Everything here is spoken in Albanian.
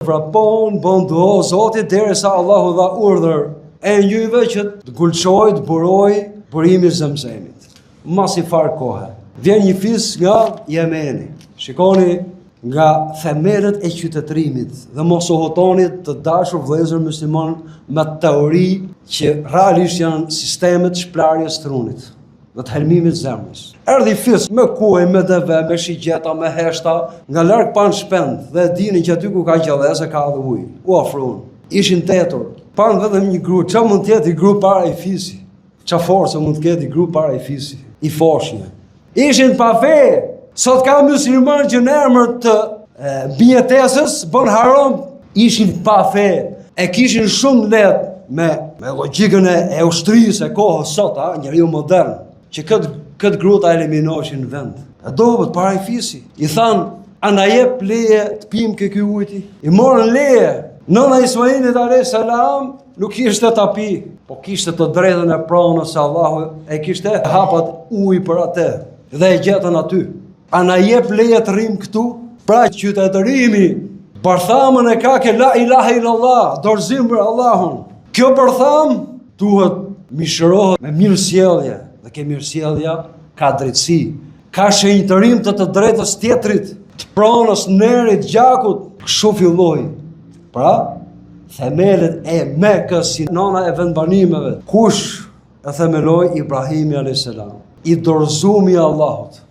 Vrapon, bën do Zotit derisa Allahu dha urdhër e njëjve që të gulçoj, të buroj burimi i Zemzemit. Mas i far kohe. Vjen një fis nga Jemeni. Shikoni nga themelët e qytetërimit dhe mos u hotoni të dashur vëllezër musliman me teori që realisht janë sistemet shplarjes trunit dhe të helmimit zemrës. Erdhi fis me kuaj, me deve, me shigjeta, me heshta, nga larg pan shpend dhe dinin që aty ku ka gjallëse ka dhe ujë. U ofruan. Ishin tetur. Pan vetëm një gru. Ç'a mund të jetë i gru para i fisi? Ç'a forcë mund të ketë i gru para i fisi? I foshnjë. Ishin pa fe. Sot ka musliman që në emër të mbijetesës bën haram. Ishin pa fe. E kishin shumë lehtë me logjikën e ushtrisë e kohës sot, njeriu modern, që këtë gruta eliminoheshin në vend. E dobët para i fisi. I thanë, a na jep leje të pim ky ujti? I morën leje. Nëna Ismailit alayhis salam nuk kishte ta pi, po kishte të drejtën e pronës se Allahu e kishte hapat ujë për atë dhe e gjetën aty. A na jep leje të rrim këtu? Pra qytetërimi, bërthamën e ka ke la ilaha illallah, dorëzim për Allahun. Kjo bërtham duhet mishërohet me mirësjellje, dhe ke mirësjellja ka drejtësi, ka shenjtërim të drejtës tjetrit, të pronës, nerit, gjakut, kështu filloi. Pra, themelet e Mekës si nana e vendbanimeve. Kush e themeloi? Ibrahimi alayhis salam, i dorëzuar i Allahut.